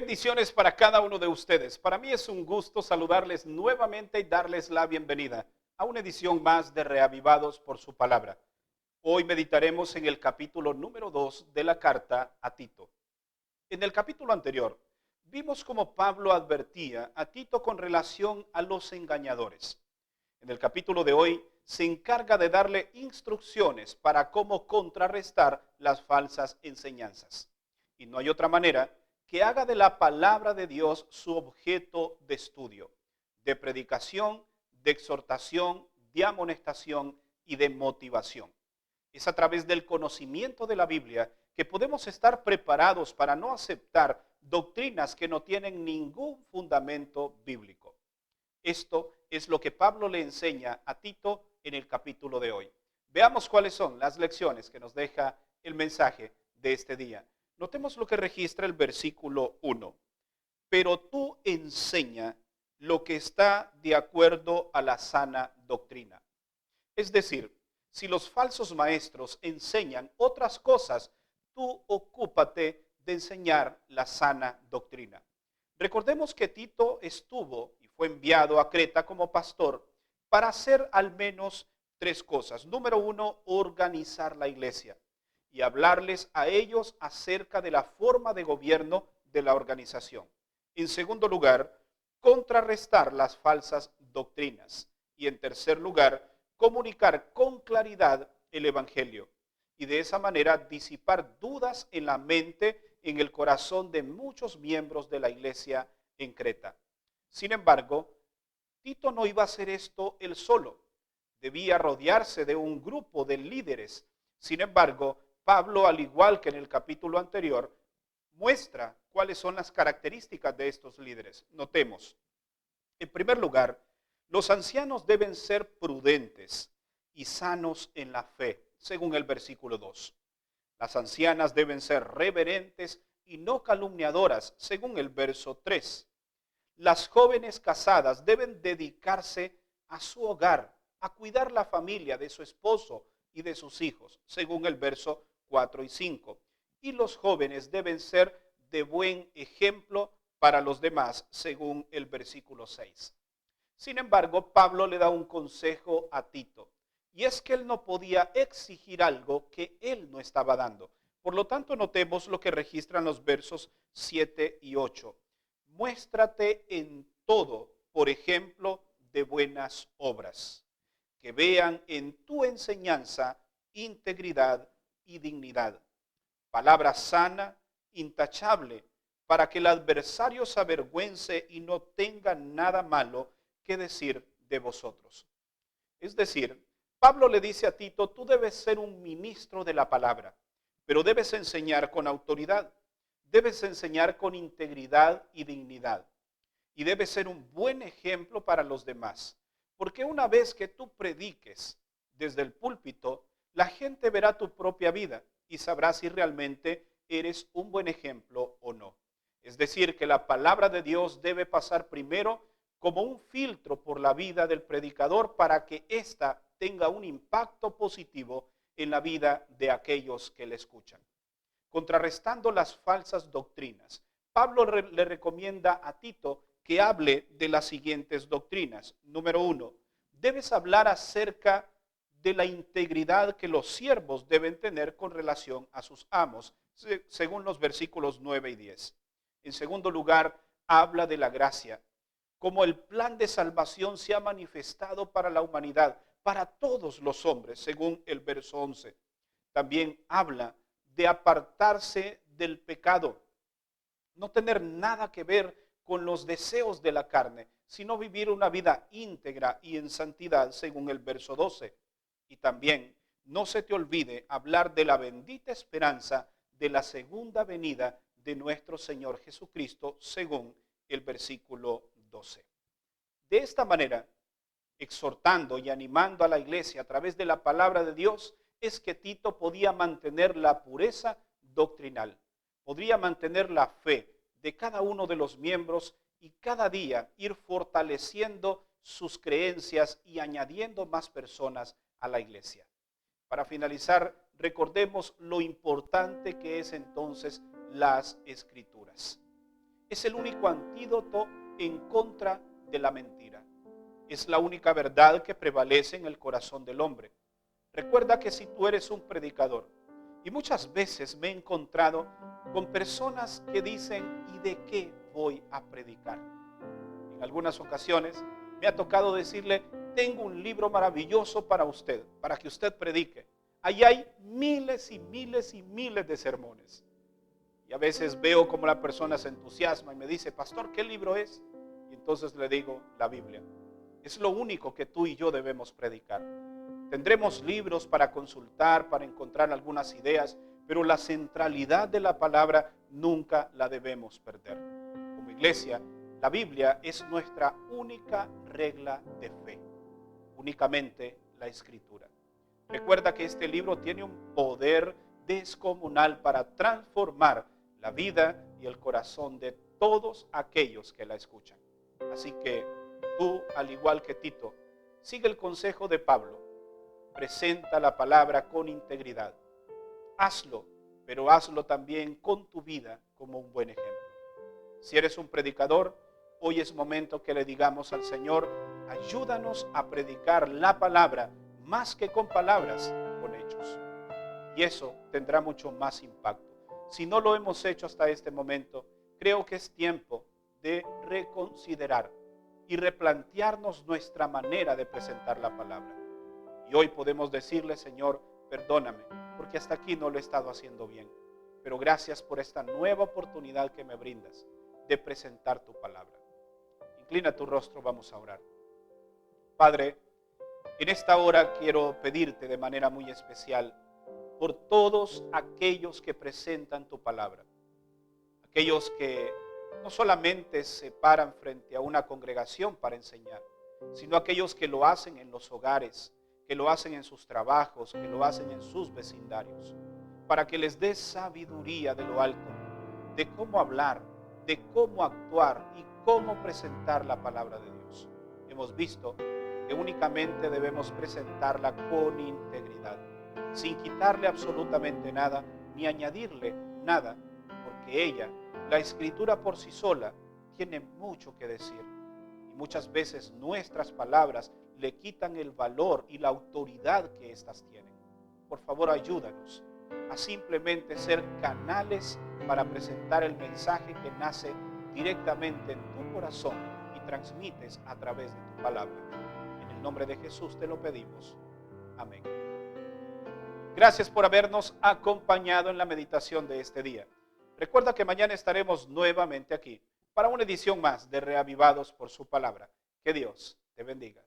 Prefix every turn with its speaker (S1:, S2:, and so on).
S1: Bendiciones para cada uno de ustedes. Para mí es un gusto saludarles nuevamente y darles la bienvenida a una edición más de Reavivados por su palabra. Hoy meditaremos en el capítulo número 2 de la carta a Tito. En el capítulo anterior vimos cómo Pablo advertía a Tito con relación a los engañadores. En el capítulo de hoy se encarga de darle instrucciones para cómo contrarrestar las falsas enseñanzas. Y no hay otra manera que haga de la palabra de Dios su objeto de estudio, de predicación, de exhortación, de amonestación y de motivación. Es a través del conocimiento de la Biblia que podemos estar preparados para no aceptar doctrinas que no tienen ningún fundamento bíblico. Esto es lo que Pablo le enseña a Tito en el capítulo de hoy. Veamos cuáles son las lecciones que nos deja el mensaje de este día. Notemos lo que registra el versículo 1. Pero tú enseña lo que está de acuerdo a la sana doctrina. Es decir, si los falsos maestros enseñan otras cosas, tú ocúpate de enseñar la sana doctrina. Recordemos que Tito estuvo y fue enviado a Creta como pastor para hacer al menos tres cosas. Número uno, organizar la iglesia y hablarles a ellos acerca de la forma de gobierno de la organización. En segundo lugar, contrarrestar las falsas doctrinas. Y en tercer lugar, comunicar con claridad el evangelio. Y de esa manera disipar dudas en la mente, en el corazón de muchos miembros de la iglesia en Creta. Sin embargo, Tito no iba a hacer esto él solo. Debía rodearse de un grupo de líderes. Sin embargo, Pablo, al igual que en el capítulo anterior, muestra cuáles son las características de estos líderes. Notemos, en primer lugar, los ancianos deben ser prudentes y sanos en la fe, según el versículo 2. Las ancianas deben ser reverentes y no calumniadoras, según el verso 3. Las jóvenes casadas deben dedicarse a su hogar, a cuidar la familia de su esposo y de sus hijos, según el verso 4 y 5. Y los jóvenes deben ser de buen ejemplo para los demás, según el versículo 6. Sin embargo, Pablo le da un consejo a Tito, y es que él no podía exigir algo que él no estaba dando. Por lo tanto, notemos lo que registran los versos 7 y 8. Muéstrate en todo, por ejemplo, de buenas obras, que vean en tu enseñanza integridad y dignidad. Palabra sana, intachable, para que el adversario se avergüence y no tenga nada malo que decir de vosotros. Es decir, Pablo le dice a Tito, tú debes ser un ministro de la palabra, pero debes enseñar con autoridad, debes enseñar con integridad y dignidad, y debes ser un buen ejemplo para los demás, porque una vez que tú prediques desde el púlpito, la gente verá tu propia vida y sabrá si realmente eres un buen ejemplo o no. Es decir, que la palabra de Dios debe pasar primero como un filtro por la vida del predicador para que ésta tenga un impacto positivo en la vida de aquellos que le escuchan. Contrarrestando las falsas doctrinas, Pablo le recomienda a Tito que hable de las siguientes doctrinas. Número uno, debes hablar acerca de la integridad que los siervos deben tener con relación a sus amos, según los versículos 9 y 10. En segundo lugar, habla de la gracia, como el plan de salvación se ha manifestado para la humanidad, para todos los hombres, según el verso 11. También habla de apartarse del pecado, no tener nada que ver con los deseos de la carne, sino vivir una vida íntegra y en santidad, según el verso 12. Y también no se te olvide hablar de la bendita esperanza de la segunda venida de nuestro Señor Jesucristo, según el versículo 12. De esta manera, exhortando y animando a la iglesia a través de la palabra de Dios, es que Tito podía mantener la pureza doctrinal, podría mantener la fe de cada uno de los miembros y cada día ir fortaleciendo sus creencias y añadiendo más personas a la iglesia. Para finalizar, recordemos lo importante que es entonces las Escrituras. Es el único antídoto en contra de la mentira. Es la única verdad que prevalece en el corazón del hombre. Recuerda que si tú eres un predicador, y muchas veces me he encontrado con personas que dicen, ¿y de qué voy a predicar? En algunas ocasiones me ha tocado decirle, tengo un libro maravilloso para usted, para que usted predique. Ahí hay miles y miles y miles de sermones. Y a veces veo como la persona se entusiasma y me dice, pastor, ¿qué libro es? Y entonces le digo, la Biblia. Es lo único que tú y yo debemos predicar. Tendremos libros para consultar, para encontrar algunas ideas, pero la centralidad de la palabra nunca la debemos perder. Como iglesia, la Biblia es nuestra única regla de fe, únicamente la Escritura. Recuerda que este libro tiene un poder descomunal para transformar la vida y el corazón de todos aquellos que la escuchan. Así que tú, al igual que Tito, sigue el consejo de Pablo. Presenta la palabra con integridad. Hazlo, pero hazlo también con tu vida como un buen ejemplo. Si eres un predicador, hoy es momento que le digamos al Señor, ayúdanos a predicar la palabra más que con palabras, con hechos. Y eso tendrá mucho más impacto. Si no lo hemos hecho hasta este momento, creo que es tiempo de reconsiderar y replantearnos nuestra manera de presentar la palabra. Y hoy podemos decirle, Señor, perdóname, porque hasta aquí no lo he estado haciendo bien. Pero gracias por esta nueva oportunidad que me brindas de presentar tu palabra. Inclina tu rostro, vamos a orar. Padre, en esta hora quiero pedirte de manera muy especial por todos aquellos que presentan tu palabra. Aquellos que no solamente se paran frente a una congregación para enseñar, sino aquellos que lo hacen en los hogares, que lo hacen en sus trabajos, que lo hacen en sus vecindarios, para que les dé sabiduría de lo alto, de cómo hablar, de cómo actuar y cómo presentar la palabra de Dios. Hemos visto que únicamente debemos presentarla con integridad, sin quitarle absolutamente nada, ni añadirle nada, porque ella, la Escritura por sí sola, tiene mucho que decir. Y muchas veces nuestras palabras le quitan el valor y la autoridad que éstas tienen. Por favor, ayúdanos a simplemente ser canales para presentar el mensaje que nace directamente en tu corazón y transmites a través de tu palabra. En el nombre de Jesús te lo pedimos. Amén. Gracias por habernos acompañado en la meditación de este día. Recuerda que mañana estaremos nuevamente aquí para una edición más de Reavivados por su palabra. Que Dios te bendiga.